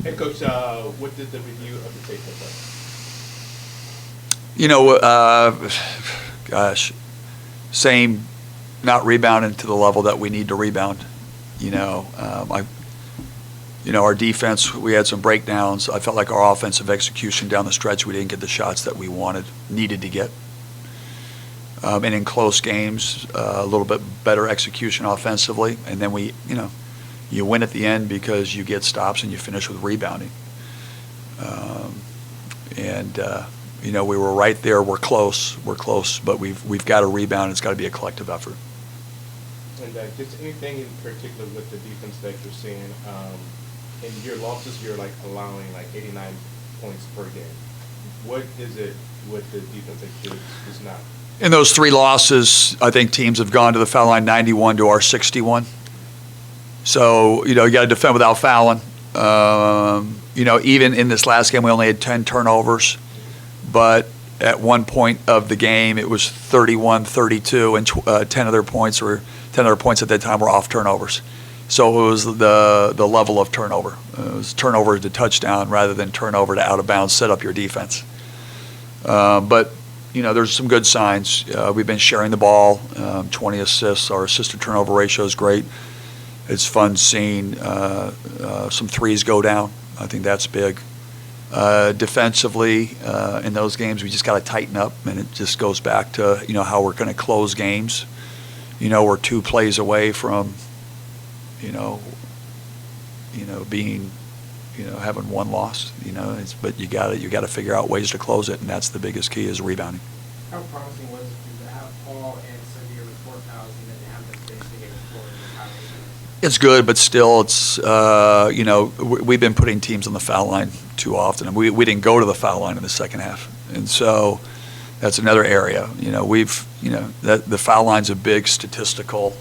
Hey, Coach, what did the review of the tape look like? You know, gosh, same, not rebounding to the level that we need to rebound. You know, our defense, we had some breakdowns. I felt like our offensive execution down the stretch, we didn't get the shots that we needed to get. And in close games, a little bit better execution offensively, and then you win at the end because you get stops and you finish with rebounding. We were right there. We're close, but we've got to rebound. It's got to be a collective effort. And just anything in particular with the defense that you're seeing? In your losses, you're like allowing like 89 points per game. What is it with the defense that you're just not? In those three losses, I think teams have gone to the foul line 91 to our 61. So, you got to defend without fouling. Even in this last game, we only had 10 turnovers. But at one point of the game, it was 31-32, and 10 other points at that time were off turnovers. So it was the level of turnover. It was turnover to touchdown rather than turnover to out of bounds, set up your defense. But there's some good signs. We've been sharing the ball, 20 assists. Our assist to turnover ratio is great. It's fun seeing some threes go down. I think that's big. Defensively, in those games, we just got to tighten up, and it just goes back to how we're going to close games. We're 2 plays away from being having one loss. But you got to figure out ways to close it, and that's the biggest key is rebounding. How promising was it to have Paul and Samir with 4 fouls and then have them finish the game with 4 in the foul minutes? It's good, but still, it's we've been putting teams on the foul line too often, and we didn't go to the foul line in the second half, and so that's another area. That the foul line's a big statistical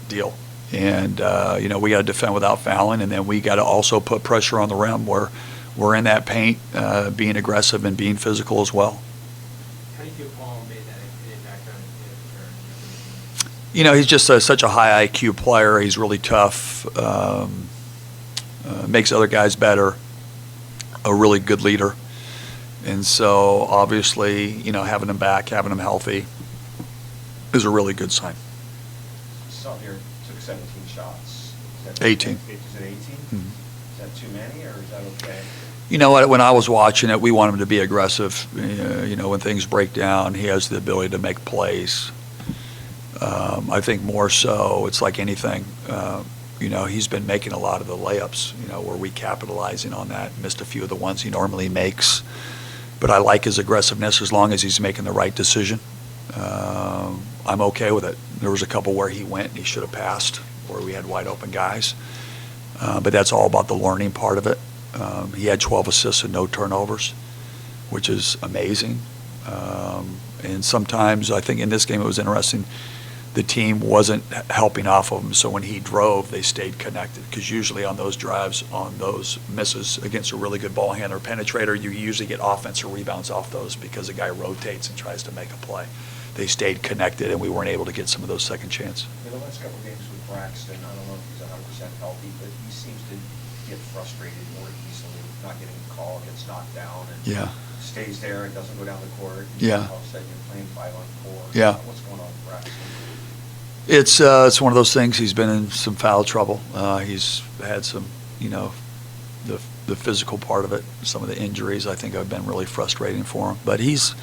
deal, and we got to defend without fouling, and then we got to also put pressure on the rim where we're in that paint, being aggressive and being physical as well. How do you feel Paul made that impact on his return? He's just such a high IQ player. He's really tough, makes other guys better, a really good leader. And so, obviously, having him back, having him healthy is a really good sign. Saw here took 17 shots. Is that 18. Is it 18? Mm-hmm. Is that too many, or is that okay? You know what? When I was watching it, we want him to be aggressive. When things break down, he has the ability to make plays. I think more so, it's like anything. He's been making a lot of the layups. Where we capitalizing on that. Missed a few of the ones he normally makes. But I like his aggressiveness as long as he's making the right decision. I'm okay with it. There was a couple where he went and he should have passed, where we had wide open guys. But that's all about the learning part of it. He had 12 assists and no turnovers, which is amazing. And sometimes, I think in this game it was interesting, the team wasn't helping off of him, so when he drove, they stayed connected. Because usually on those drives, on those misses against a really good ball handler penetrator, you usually get offensive rebounds off those because the guy rotates and tries to make a play. They stayed connected, and we weren't able to get some of those second chance. In the last couple of games with Braxton, I don't know if he's 100% healthy, but he seems to get frustrated more easily, not getting a call, gets knocked down, and stays there and doesn't go down the court. Yeah. All of a sudden you're playing 5-on-4. Yeah. What's going on with Braxton? It's one of those things. He's been in some foul trouble. He's had some, the physical part of it. Some of the injuries I think have been really frustrating for him. But he's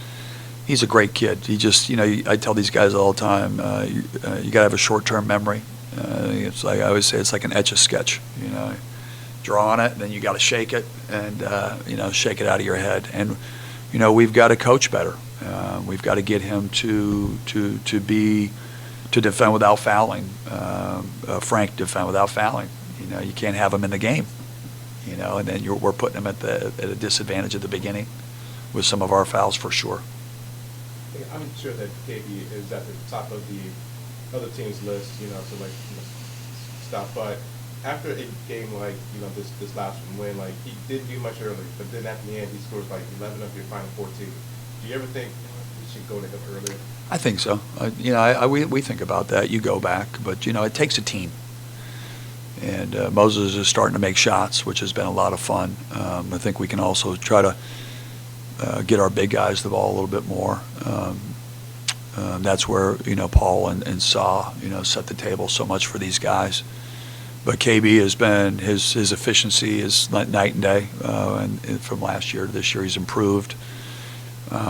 a great kid. He just, I tell these guys all the time, you got to have a short-term memory. It's like I always say, it's like an etch-a-sketch. Draw on it, and then you got to shake it, and shake it out of your head. And we've got to coach better. We've got to get him to defend without fouling. Frank defend without fouling. You can't have him in the game. And then we're putting him at a disadvantage at the beginning with some of our fouls for sure. I'm sure that KB is at the top of the other team's list, stuff. But after a game like this last one, when he didn't do much early, but then at the end he scores 11 of your final 14. Do you ever think we should go to him earlier? I think so. We think about that. You go back, but it takes a team. And Moses is starting to make shots, which has been a lot of fun. I think we can also try to get our big guys the ball a little bit more. That's where, Paul and Saw, set the table so much for these guys. But KB has been, his efficiency is night and day. And from last year to this year, he's improved.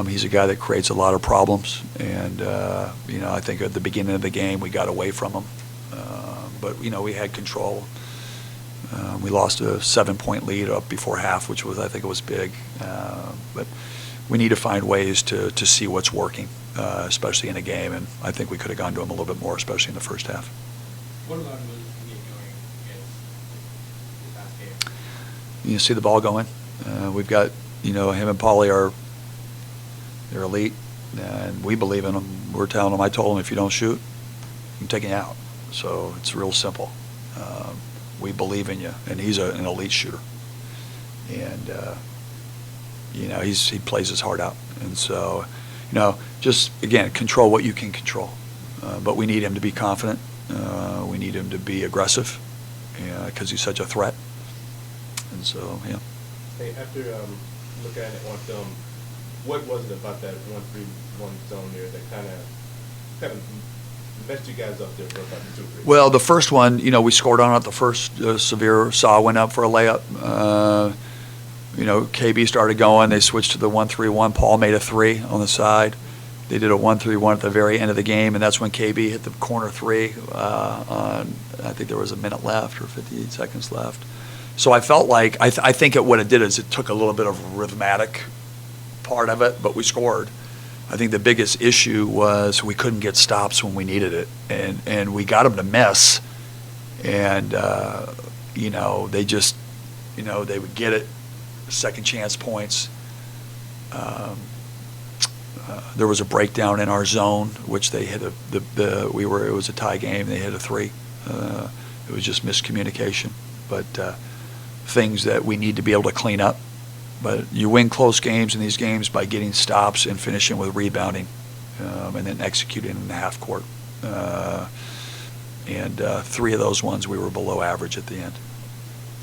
He's a guy that creates a lot of problems. And, I think at the beginning of the game, we got away from him. But, we had control. We lost a 7-point lead up before half, which was, I think it was big. But we need to find ways to see what's working, especially in a game. And I think we could have gone to him a little bit more, especially in the first half. What about Moses to get going against this past game? You see the ball going. We've got, him and Paulie they're elite, and we believe in them. We're telling them, I told him, if you don't shoot, I'm taking you out. So it's real simple. We believe in you, and he's an elite shooter. And, he plays his heart out. And so, just, again, control what you can control. But we need him to be confident. We need him to be aggressive because he's such a threat. And so, yeah. Hey, after looking at it on film, what was it about that 1-3-1 zone there that kind of messed you guys up there for about 2-3? Well, the first one, we scored on it. The first severe Saw went up for a layup. KB started going. They switched to the 1-3-1. Paul made a 3 on the side. They did a 1-3-1 at the very end of the game, and that's when KB hit the corner 3 on, I think there was a minute left or 58 seconds left. So I felt like, I think what it did is it took a little bit of rhythmic part of it, but we scored. I think the biggest issue was we couldn't get stops when we needed it, and we got them to miss, and they just, they would get it, second chance points. There was a breakdown in our zone, which they hit it was a tie game. They hit a 3. It was just miscommunication, but things that we need to be able to clean up. But you win close games in these games by getting stops and finishing with rebounding, and then executing in the half court. And 3 of those ones we were below average at the end.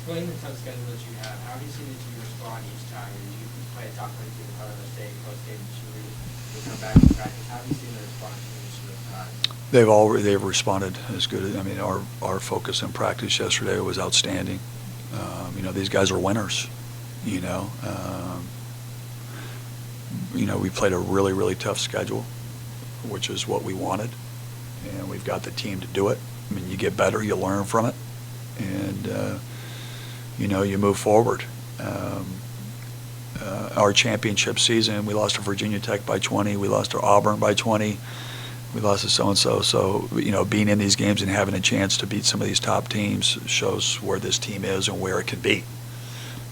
Playing the tough schedule that you have, how do you see that you respond each time? You play a top 22 in Colorado State, close game, you come back and practice. How do you see the response from each of those times? They've responded as good. I mean, our focus in practice yesterday was outstanding. These guys are winners. We played a really, really tough schedule, which is what we wanted, and we've got the team to do it. I mean, you get better, you learn from it, and you move forward. Our championship season, we lost to Virginia Tech by 20, we lost to Auburn by 20, we lost to so-and-so. So, being in these games and having a chance to beat some of these top teams shows where this team is and where it can be.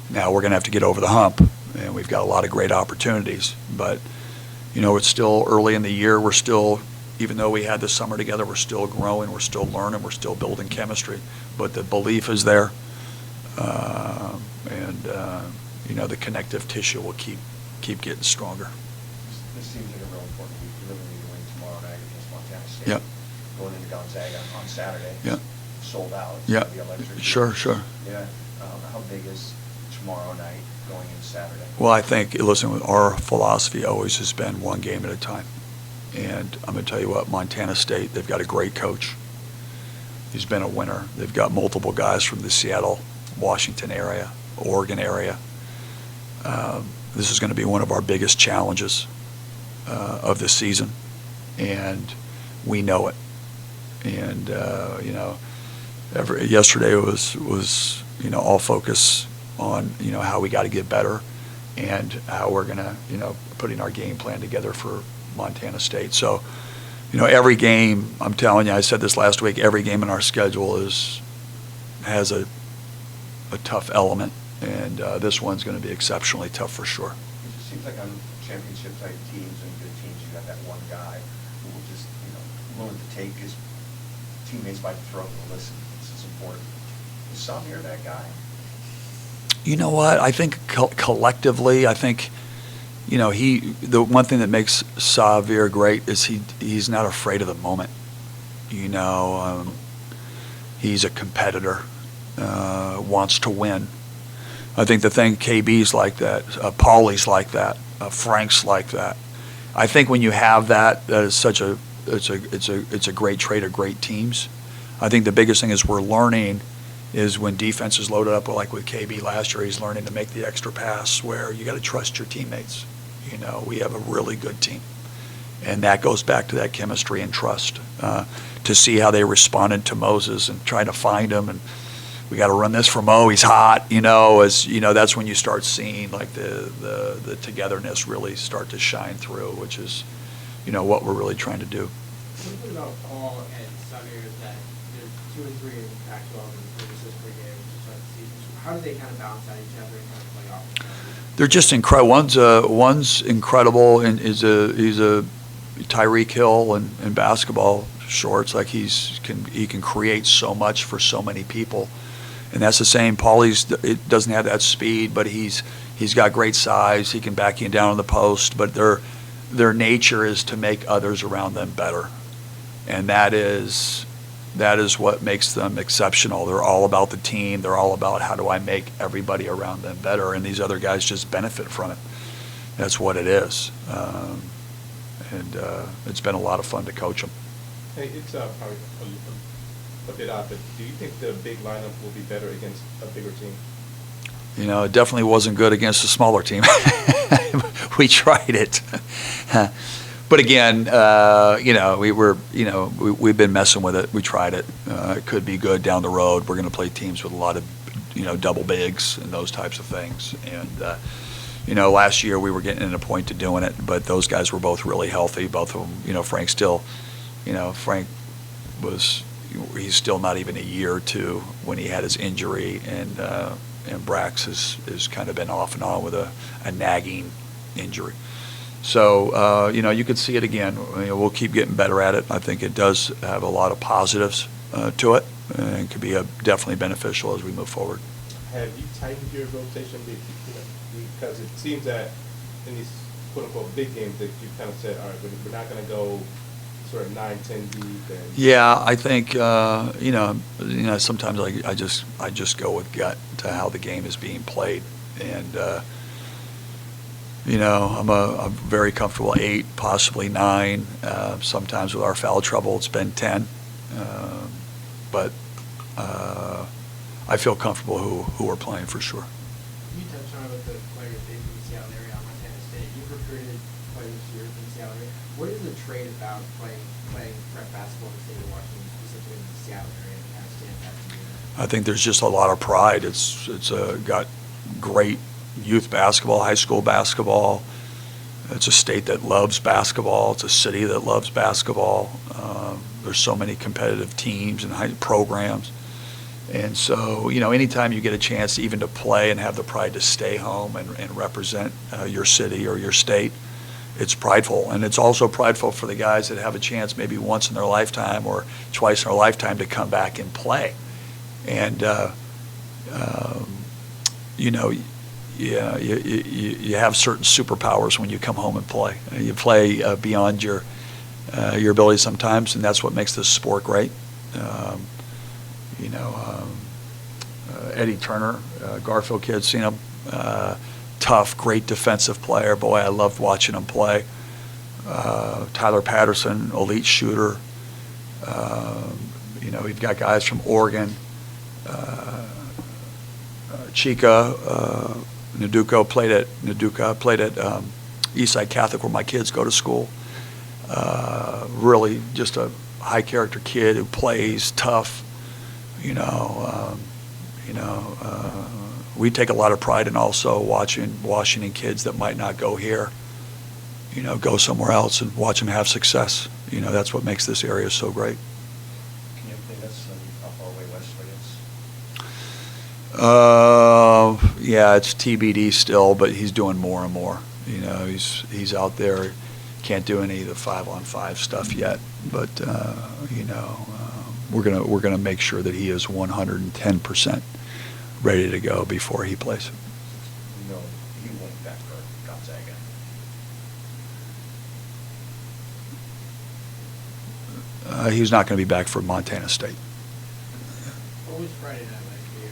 Now we're going to have to get over the hump, and we've got a lot of great opportunities. But, it's still early in the year. We're still, even though we had the summer together, we're still growing, we're still learning, we're still building chemistry. But the belief is there, the connective tissue will keep getting stronger. This seems like a real important week. You really need to win tomorrow night against Montana State. Yep. Going into Gonzaga on Saturday. Yep. Sold out. It's Yeah. gonna be electric. Sure. Yeah. How big is tomorrow night going into Saturday? Well, I think, listen, our philosophy always has been one game at a time. And I'm going to tell you what, Montana State, they've got a great coach. He's been a winner. They've got multiple guys from the Seattle, Washington area, Oregon area. This is going to be one of our biggest challenges of this season, and we know it. And, yesterday was all focus on, how we got to get better and how we're going to, putting our game plan together for Montana State. So, every game, I'm telling you, I said this last week, every game in our schedule has a tough element, and this one's going to be exceptionally tough for sure. It just seems like on championship-type teams and good teams, you have that one guy who will just, willing to take his teammates by the throat and listen. This is important. Is Samir that guy? You know what? I think collectively, the one thing that makes Savir great is he's not afraid of the moment. He's a competitor, wants to win. I think the thing, KB's like that, Paulie's like that, Frank's like that. I think when you have that, that is such a, it's a great trait of great teams. I think the biggest thing is we're learning is when defense is loaded up, like with KB last year, he's learning to make the extra pass where you got to trust your teammates. You know, we have a really good team. And that goes back to that chemistry and trust, to see how they responded to Moses and trying to find him. And we got to run this for Mo, he's hot, you know, as you know, that's when you start seeing like the togetherness really start to shine through, which is, you know, what we're really trying to do. What about Paul and Samir that there's 2 and 3 in Pac-12 and 3 assists per game to start the season? So how do they kind of balance out each other and kind of play off each other? They're just incredible. One's incredible and he's a Tyreek Hill in basketball shorts. Like he can create so much for so many people. And that's the same. It doesn't have that speed, but he's got great size. He can back you down on the post, but their nature is to make others around them better. And that is what makes them exceptional. They're all about the team. They're all about how do I make everybody around them better, and these other guys just benefit from it. That's what it is. And it's been a lot of fun to coach them. Hey, it's probably a bit odd, but do you think the big lineup will be better against a bigger team? You know, it definitely wasn't good against a smaller team. We tried it. But again, you know, we've been messing with it. We tried it. It could be good down the road. We're going to play teams with a lot of, you know, double bigs and those types of things. And, you know, last year we were getting in a point to doing it, but those guys were both really healthy. Both of them, you know, Frank he's still not even a year or two when he had his injury, and Brax has kind of been off and on with a nagging injury. So, you know, you could see it again. You know, we'll keep getting better at it. I think it does have a lot of positives to it, and could be definitely beneficial as we move forward. Have you tightened your rotation? Because it seems that in these quote-unquote big games that you kind of said, all right, we're not going to go sort of 9-10 deep. Yeah, I think you know sometimes I just go with gut to how the game is being played, and you know, I'm very comfortable 8, possibly 9. Sometimes with our foul trouble, it's been 10. But I feel comfortable who we're playing for sure. You touched on about the players in the Seattle area on Montana State. You've recruited players here in the Seattle area. What is the trait about playing prep basketball in the state of Washington, specifically in the Seattle area, that kind of stands out to you? I think there's just a lot of pride. It's got great youth basketball, high school basketball. It's a state that loves basketball. It's a city that loves basketball. There's so many competitive teams and programs. And so, you know, anytime you get a chance even to play and have the pride to stay home and represent your city or your state, it's prideful. And it's also prideful for the guys that have a chance maybe once in their lifetime or twice in their lifetime to come back and play. And, you know, yeah, you have certain superpowers when you come home and play. You play beyond your ability sometimes, and that's what makes this sport great. You know, Eddie Turner, Garfield kid, seen him, tough, great defensive player. Boy, I loved watching him play. Tyler Patterson, elite shooter. You know, we've got guys from Oregon. Chika Naduka played at Eastside Catholic, where my kids go to school. Really just a high character kid who plays tough. We take a lot of pride in also watching Washington kids that might not go here, you know, go somewhere else and watch them have success. You know, that's what makes this area so great. Can you update us on how far away Wesley is? Yeah, it's TBD still, but he's doing more and more. You know, he's out there. Can't do any of the 5-on-5 stuff yet, but you know, we're gonna make sure that he is 110% ready to go before he plays. No, he won't be back for Gonzaga. He's not going to be back for Montana State. What was Friday night like for you?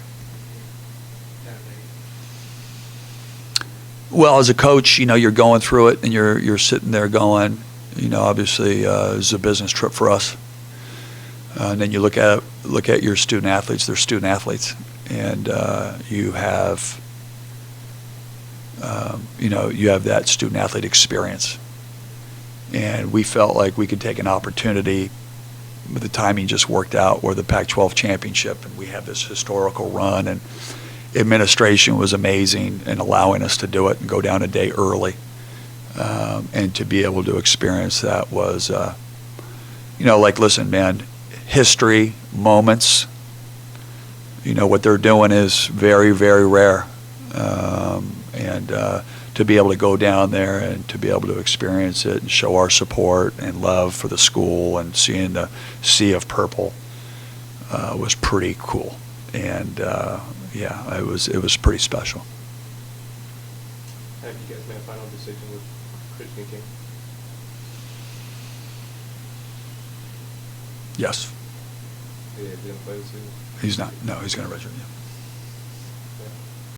Well, as a coach, you're going through it, and you're sitting there going, obviously, this is a business trip for us. And then you look at your student athletes. They're student athletes, and you have that student athlete experience. And we felt like we could take an opportunity. The timing just worked out. We're the Pac-12 championship, and we have this historical run, and administration was amazing in allowing us to do it and go down a day early, and to be able to experience that was, listen, man, history, moments, what they're doing is very, very rare, and to be able to go down there and to be able to experience it and show our support and love for the school and seeing the sea of purple was pretty cool. And it was pretty special. Have you guys made a final decision with Christian King? Yes. Yeah, didn't play this season? He's not. No, he's going to redshirt. Yeah. Yeah.